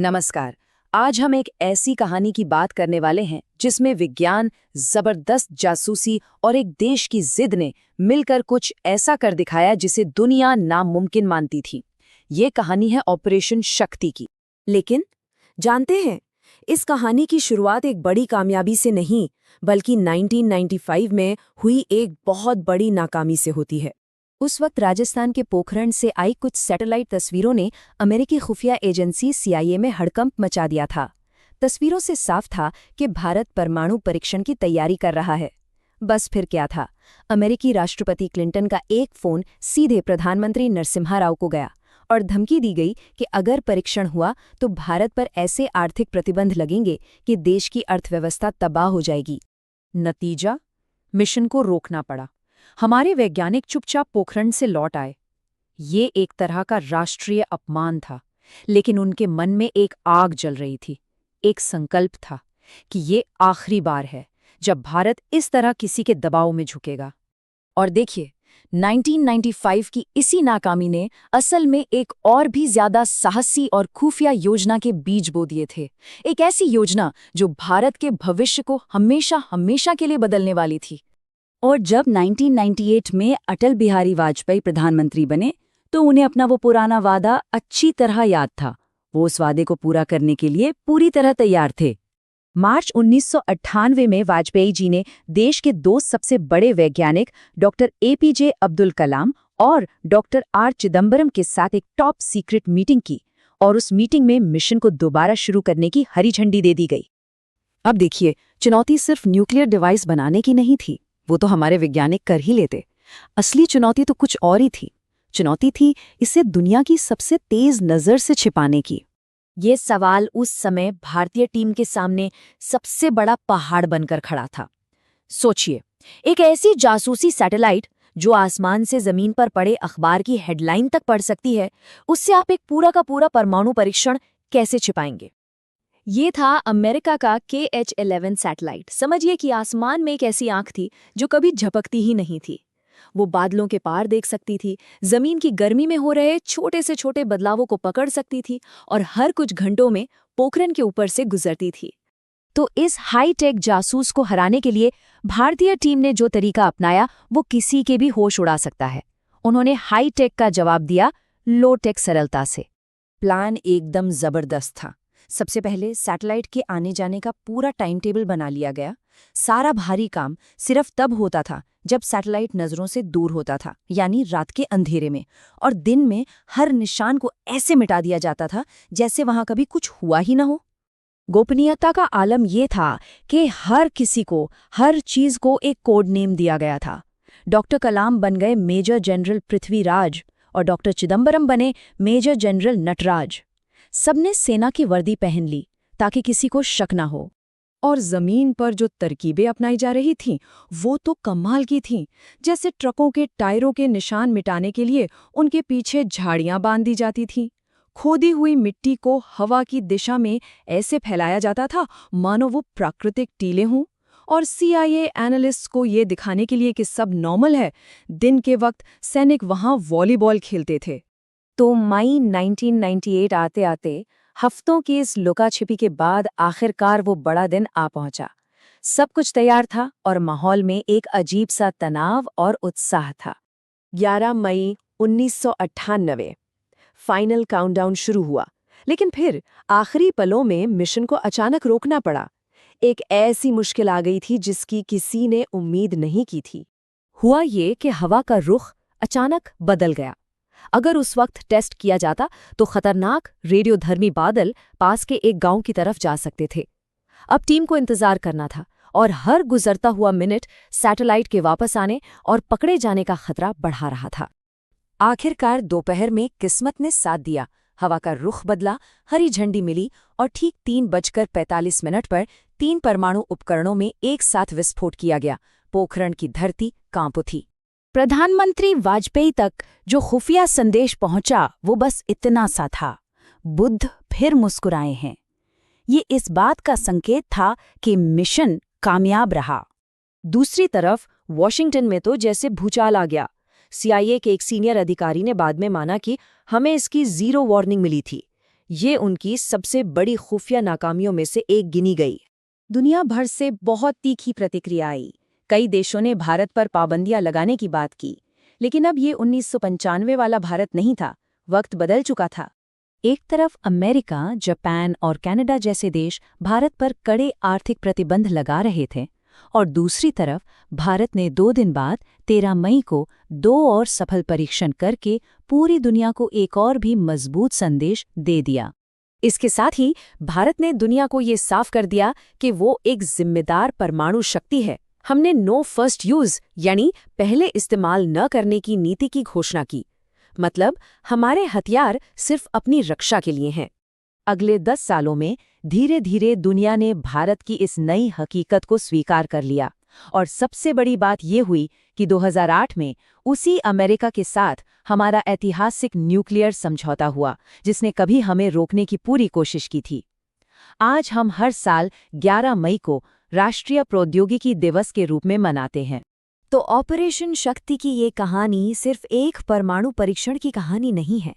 नमस्कार। आज हम एक ऐसी कहानी की बात करने वाले हैं जिसमें विज्ञान, जबरदस्त जासूसी और एक देश की जिद ने मिलकर कुछ ऐसा कर दिखाया जिसे दुनिया नामुमकिन मानती थी। ये कहानी है ऑपरेशन शक्ति की। लेकिन जानते हैं, इस कहानी की शुरुआत एक बड़ी कामयाबी से नहीं, बल्कि 1995 में हुई एक बहुत बड़ी नाकामी से होती है। उस वक्त राजस्थान के पोखरण से आई कुछ सैटेलाइट तस्वीरों ने अमेरिकी खुफिया एजेंसी CIA में हड़कंप मचा दिया था। तस्वीरों से साफ था कि भारत परमाणु परीक्षण की तैयारी कर रहा है। बस फिर क्या था, अमेरिकी राष्ट्रपति क्लिंटन का एक फ़ोन सीधे प्रधानमंत्री नरसिम्हा राव को गया और धमकी दी गई कि अगर परीक्षण हुआ तो भारत पर ऐसे आर्थिक प्रतिबंध लगेंगे कि देश की अर्थव्यवस्था तबाह हो जाएगी। नतीजा, मिशन को रोकना पड़ा। हमारे वैज्ञानिक चुपचाप पोखरण से लौट आए। ये एक तरह का राष्ट्रीय अपमान था, लेकिन उनके मन में एक आग जल रही थी। एक संकल्प था कि ये आखिरी बार है जब भारत इस तरह किसी के दबाव में झुकेगा। और देखिए, 1995 की इसी नाकामी ने असल में एक और भी ज्यादा साहसी और खुफिया योजना के बीज बो दिए थे। एक ऐसी योजना जो भारत के भविष्य को हमेशा हमेशा के लिए बदलने वाली थी। और जब 1998 में अटल बिहारी वाजपेयी प्रधानमंत्री बने तो उन्हें अपना वो पुराना वादा अच्छी तरह याद था। वो उस वादे को पूरा करने के लिए पूरी तरह तैयार थे। मार्च 1998 में वाजपेयी जी ने देश के दो सबसे बड़े वैज्ञानिक डॉक्टर APJ अब्दुल कलाम और डॉक्टर R चिदम्बरम के साथ एक टॉप सीक्रेट मीटिंग की और उस मीटिंग में मिशन को दोबारा शुरू करने की हरी झंडी दे दी गई। अब देखिए, चुनौती सिर्फ न्यूक्लियर डिवाइस बनाने की नहीं थी, वो तो हमारे वैज्ञानिक कर ही लेते। असली चुनौती तो कुछ और ही थी। चुनौती थी इसे दुनिया की सबसे तेज नजर से छिपाने की। ये सवाल उस समय भारतीय टीम के सामने सबसे बड़ा पहाड़ बनकर खड़ा था। सोचिए, एक ऐसी जासूसी सैटेलाइट जो आसमान से जमीन पर पड़े अखबार की हेडलाइन तक पढ़ सकती है, उससे आप एक पूरा का पूरा परमाणु परीक्षण कैसे छिपाएंगे? ये था अमेरिका का KH-11 सैटेलाइट। समझिए कि आसमान में एक ऐसी आंख थी जो कभी झपकती ही नहीं थी। वो बादलों के पार देख सकती थी, जमीन की गर्मी में हो रहे छोटे से छोटे बदलावों को पकड़ सकती थी और हर कुछ घंटों में पोखरण के ऊपर से गुजरती थी। तो इस हाईटेक जासूस को हराने के लिए भारतीय टीम ने जो तरीका अपनाया वो किसी के भी होश उड़ा सकता है। उन्होंने हाईटेक का जवाब दिया लो-टेक सरलता से। प्लान एकदम जबरदस्त था। सबसे पहले सैटेलाइट के आने जाने का पूरा टाइम टेबल बना लिया गया। सारा भारी काम सिर्फ तब होता था जब सैटेलाइट नजरों से दूर होता था, यानी रात के अंधेरे में, और दिन में हर निशान को ऐसे मिटा दिया जाता था जैसे वहां कभी कुछ हुआ ही न हो। गोपनीयता का आलम यह था कि हर किसी को, हर चीज को एक कोड नेम दिया गया था। डॉक्टर कलाम बन गए मेजर जनरल पृथ्वीराज और डॉक्टर चिदम्बरम बने मेजर जनरल नटराज। सबने सेना की वर्दी पहन ली ताकि किसी को शक ना हो। और जमीन पर जो तरकीबें अपनाई जा रही थीं, वो तो कमाल की थीं। जैसे ट्रकों के टायरों के निशान मिटाने के लिए उनके पीछे झाड़ियां बांध दी जाती थीं। खोदी हुई मिट्टी को हवा की दिशा में ऐसे फैलाया जाता था मानो वो प्राकृतिक टीले हों। और CIA एनालिस्ट को ये दिखाने के लिए कि सब नॉर्मल है, दिन के वक्त सैनिक वहां वॉलीबॉल खेलते थे। तो मई 1998 आते आते हफ्तों की इस लुका-छिपी के बाद आखिरकार वो बड़ा दिन आ पहुंचा। सब कुछ तैयार था और माहौल में एक अजीब सा तनाव और उत्साह था। 11 मई 1998 फाइनल काउंटडाउन शुरू हुआ, लेकिन फिर आखिरी पलों में मिशन को अचानक रोकना पड़ा। एक ऐसी मुश्किल आ गई थी जिसकी किसी ने उम्मीद नहीं की थी। हुआ ये कि हवा का रुख अचानक बदल गया। अगर उस वक्त टेस्ट किया जाता तो खतरनाक रेडियोधर्मी बादल पास के एक गांव की तरफ जा सकते थे। अब टीम को इंतजार करना था और हर गुजरता हुआ मिनट सैटेलाइट के वापस आने और पकड़े जाने का खतरा बढ़ा रहा था। आखिरकार दोपहर में किस्मत ने साथ दिया। हवा का रुख बदला, हरी झंडी मिली और ठीक 3:45 पर 3 परमाणु उपकरणों में एक साथ विस्फोट किया गया। पोखरण की धरती कांप उठी। प्रधानमंत्री वाजपेयी तक जो खुफिया संदेश पहुंचा वो बस इतना सा था, बुद्ध फिर मुस्कुराए हैं। ये इस बात का संकेत था कि मिशन कामयाब रहा। दूसरी तरफ वॉशिंगटन में तो जैसे भूचाल आ गया। CIA के एक सीनियर अधिकारी ने बाद में माना कि हमें इसकी 0 वार्निंग मिली थी। ये उनकी सबसे बड़ी खुफिया नाकामियों में से एक गिनी गई। दुनिया भर से बहुत तीखी प्रतिक्रिया आई। कई देशों ने भारत पर पाबंदियां लगाने की बात की, लेकिन अब ये 1995 वाला भारत नहीं था। वक्त बदल चुका था। एक तरफ अमेरिका, जापान और कनाडा जैसे देश भारत पर कड़े आर्थिक प्रतिबंध लगा रहे थे, और दूसरी तरफ भारत ने 2 दिन बाद 13 मई को 2 और सफल परीक्षण करके पूरी दुनिया को एक और भी मजबूत संदेश दे दिया। इसके साथ ही भारत ने दुनिया को ये साफ कर दिया कि वो एक जिम्मेदार परमाणु शक्ति है। हमने नो फर्स्ट यूज यानी पहले इस्तेमाल न करने की नीति की घोषणा की। मतलब हमारे हथियार सिर्फ अपनी रक्षा के लिए हैं। अगले 10 सालों में धीरे धीरे दुनिया ने भारत की इस नई हकीकत को स्वीकार कर लिया, और सबसे बड़ी बात ये हुई कि 2008 में उसी अमेरिका के साथ हमारा ऐतिहासिक न्यूक्लियर समझौता हुआ, जिसने कभी हमें रोकने की पूरी कोशिश की थी। आज हम हर साल 11 मई को राष्ट्रीय प्रौद्योगिकी दिवस के रूप में मनाते हैं। तो ऑपरेशन शक्ति की ये कहानी सिर्फ एक परमाणु परीक्षण की कहानी नहीं है।